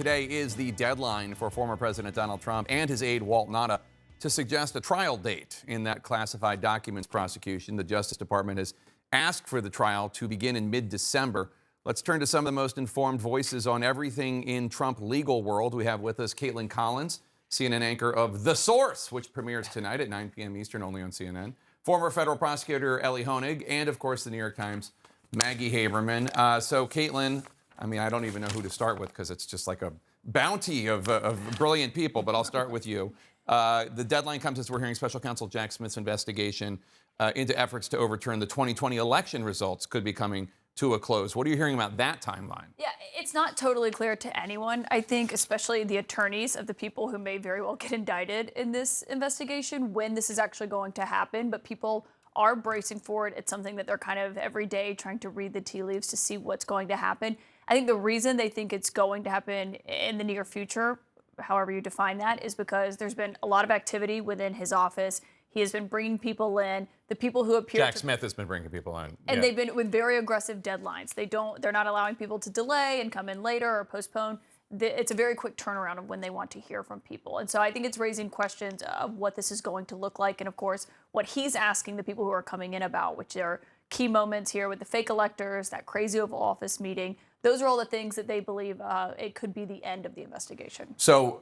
Today is the deadline for former President Donald Trump and his aide Walt Nauta to suggest a trial date in that classified documents prosecution. The Justice Department has asked for the trial to begin in mid-December. Let's turn to some of the most informed voices on everything in Trump legal world. We have with us Kaitlan Collins, CNN anchor of The Source, which premieres tonight at 9 p.m. Eastern, only on CNN. Former federal prosecutor Elie Honig, and of course the New York Times' Maggie Haberman. So Kaitlan, I mean, I don't even know who to start with because it's just like a bounty of brilliant people, but I'll start with you. The deadline comes as we're hearing special counsel Jack Smith's investigation into efforts to overturn the 2020 election results could be coming to a close. What are you hearing about that timeline? Yeah, it's not totally clear to anyone. I think especially the attorneys of the people who may very well get indicted in this investigation when this is actually going to happen, but people are bracing for it. It's something that they're kind of every day trying to read the tea leaves to see what's going to happen. I think the reason they think it's going to happen in the near future, however you define that, is because there's been a lot of activity within his office. He has been bringing people in. The people who appear Jack Smith has been bringing people in. And they've been with very aggressive deadlines. They're not allowing people to delay and come in later or postpone. It's a very quick turnaround of when they want to hear from people. And so I think it's raising questions of what this is going to look like. And of course, what he's asking the people who are coming in about, which are key moments here with the fake electors, that crazy Oval Office meeting. Those are all the things that they believe it could be the end of the investigation. So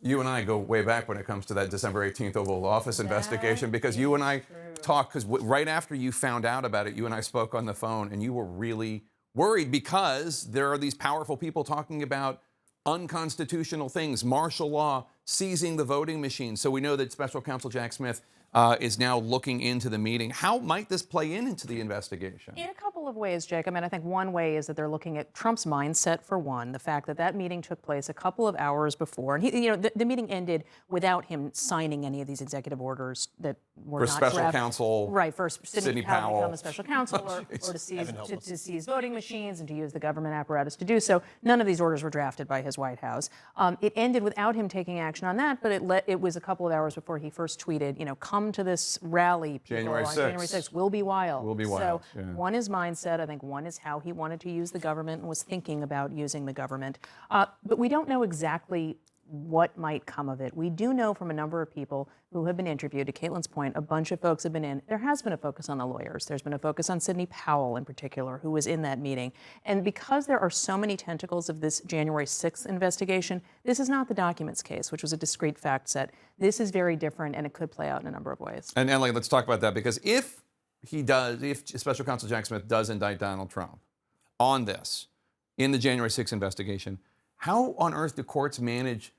you and I go way back when it comes to that December 18th Oval Office investigation, because you and I talked, because right after you found out about it, you and I spoke on the phone, and you were really worried because there are these powerful people talking about unconstitutional things, martial law, seizing the voting machine. So we know that special counsel Jack Smith is now looking into the meeting. How might this play into the investigation? In a couple of ways, Jake. I mean, I think one way is that they're looking at Trump's mindset, for one, the fact that that meeting took place a couple of hours before. And the meeting ended without him signing any of these executive orders that were for not special drafted. counsel, right, for Sidney Powell to become a special counsel or to seize voting machines and to use the government apparatus to do so. None of these orders were drafted by his White House. It ended without him taking action on that, but it was a couple of hours before he first tweeted, come to this rally, people, January on January 6th. We'll be wild. We'll be wild. So one is mindset. I think one is how he wanted to use the government and was thinking about using the government. But we don't know exactly what might come of it. We do know from a number of people who have been interviewed, to Kaitlan's point, a bunch of folks have been in. There has been a focus on the lawyers. There's been a focus on Sidney Powell in particular, who was in that meeting. And because there are so many tentacles of this January 6th investigation, this is not the documents case, which was a discrete fact set. This is very different, and it could play out in a number of ways. And Elie, let's talk about that, because if special counsel Jack Smith does indict Donald Trump on this in the January 6th investigation, how on earth do courts manage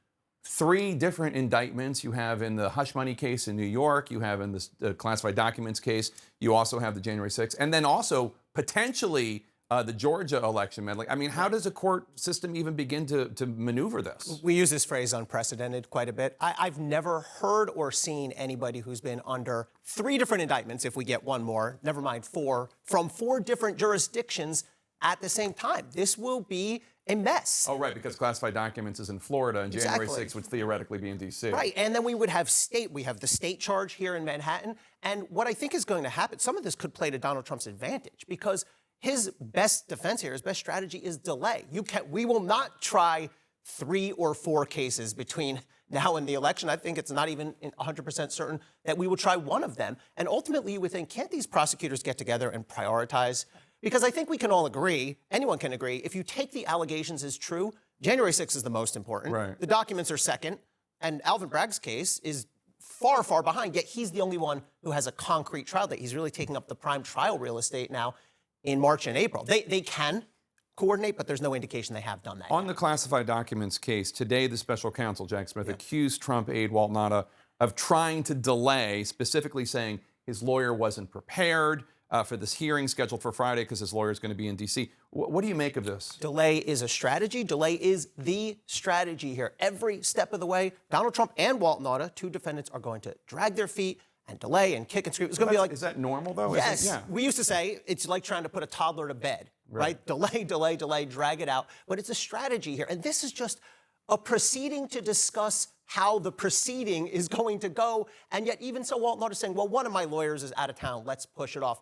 three different indictments? You have in the hush money case in New York, you have in the classified documents case, you also have the January 6th, and then also potentially the Georgia election meddling. I mean, how does a court system even begin to maneuver this? We use this phrase unprecedented quite a bit. I've never heard or seen anybody who's been under three different indictments, if we get one more, never mind four, from four different jurisdictions at the same time. This will be a mess. Oh, right, because classified documents is in Florida, and January 6th would theoretically be in D.C. Right, and then we would have we have the state charge here in Manhattan, and what I think is going to happen, some of this could play to Donald Trump's advantage, because his best defense here, his best strategy is delay. We will not try 3 or 4 cases between now and the election. I think it's not even 100% certain that we will try one of them. And ultimately, you would think, can't these prosecutors get together and prioritize? Because I think we can all agree, anyone can agree, if you take the allegations as true, January 6th is the most important. Right. The documents are second. And Alvin Bragg's case is far, far behind, yet he's the only one who has a concrete trial date. He's really taking up the prime trial real estate now in March and April. They can coordinate, but there's no indication they have done that. On the classified documents case, today the special counsel, Jack Smith, accused Trump aide Walt Nauta of trying to delay, specifically saying his lawyer wasn't prepared for this hearing scheduled for Friday because his lawyer is going to be in D.C. What do you make of this? Delay is a strategy. Delay is the strategy here. Every step of the way, Donald Trump and Walt Nauta, two defendants, are going to drag their feet and delay and kick and scream. It's going to be like... Is that normal, though? Yes. Yeah. We used to say it's like trying to put a toddler to bed, right? Delay, delay, delay, drag it out. But it's a strategy here. And this is just a proceeding to discuss how the proceeding is going to go. And yet even so, Walt Nauta is saying, well, one of my lawyers is out of town. Let's push it off.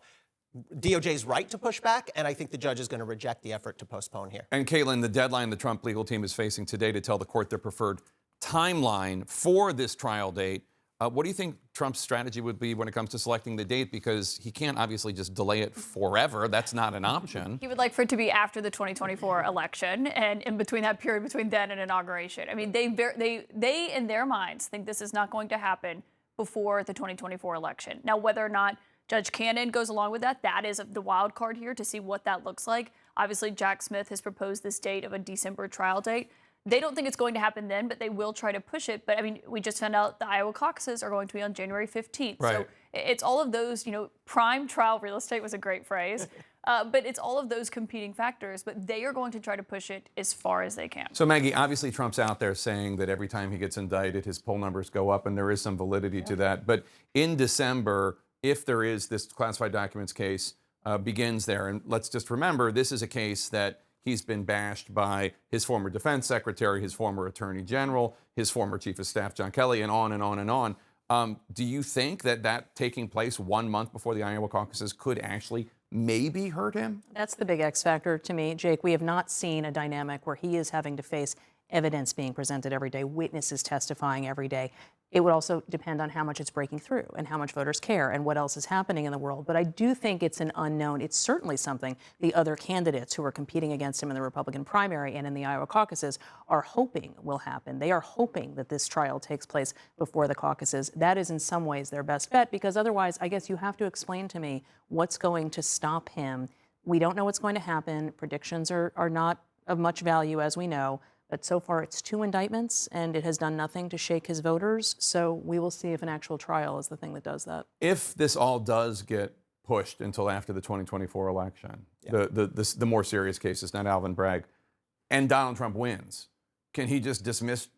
DOJ's right to push back, and I think the judge is going to reject the effort to postpone here. And Caitlin, the deadline the Trump legal team is facing today to tell the court their preferred timeline for this trial date. What do you think Trump's strategy would be when it comes to selecting the date? Because he can't obviously just delay it forever. That's not an option. He would like for it to be after the 2024 election and in between that period between then and inauguration. I mean, they in their minds think this is not going to happen before the 2024 election. Now, whether or not Judge Cannon goes along with that, that is the wild card here to see what that looks like. Obviously, Jack Smith has proposed this date of a December trial date. They don't think it's going to happen then, but they will try to push it. But I mean, we just found out the Iowa caucuses are going to be on January 15th. Right. So it's all of those, prime trial real estate was a great phrase. But it's all of those competing factors. But they are going to try to push it as far as they can. So, Maggie, obviously Trump's out there saying that every time he gets indicted, his poll numbers go up, and there is some validity to that. But in December, if there is this classified documents case begins there, and let's just remember, this is a case that he's been bashed by his former defense secretary, his former attorney general, his former chief of staff, John Kelly, and on and on and on. Do you think that taking place 1 month before the Iowa caucuses could actually maybe hurt him? That's the big X factor to me, Jake. We have not seen a dynamic where he is having to face evidence being presented every day, witnesses testifying every day. It would also depend on how much it's breaking through and how much voters care and what else is happening in the world. But I do think it's an unknown. It's certainly something the other candidates who are competing against him in the Republican primary and in the Iowa caucuses are hoping will happen. They are hoping that this trial takes place before the caucuses. That is in some ways their best bet, because otherwise, I guess you have to explain to me what's going to stop him. We don't know what's going to happen. Predictions are not of much value, as we know. But so far, it's 2 indictments, and it has done nothing to shake his voters. So we will see if an actual trial is the thing that does that. If this all does get pushed until after the 2024 election, the more serious cases, not Alvin Bragg, and Donald Trump wins, can he just dismiss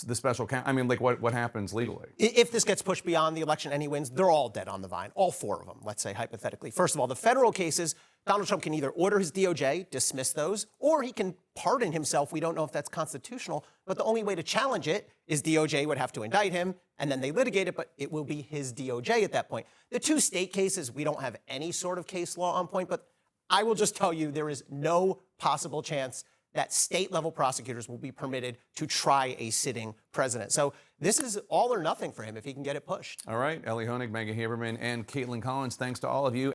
the special counsel? I mean, like, what happens legally? If this gets pushed beyond the election and he wins, they're all dead on the vine, all 4 of them, let's say hypothetically. First of all, the federal cases, Donald Trump can either order his DOJ, dismiss those, or he can pardon himself. We don't know if that's constitutional, but the only way to challenge it is DOJ would have to indict him, and then they litigate it, but it will be his DOJ at that point. The 2 state cases, we don't have any sort of case law on point, but I will just tell you there is no possible chance that state-level prosecutors will be permitted to try a sitting president. So this is all or nothing for him if he can get it pushed. All right, Ellie Honig, Maggie Haberman, and Caitlin Collins, thanks to all of you.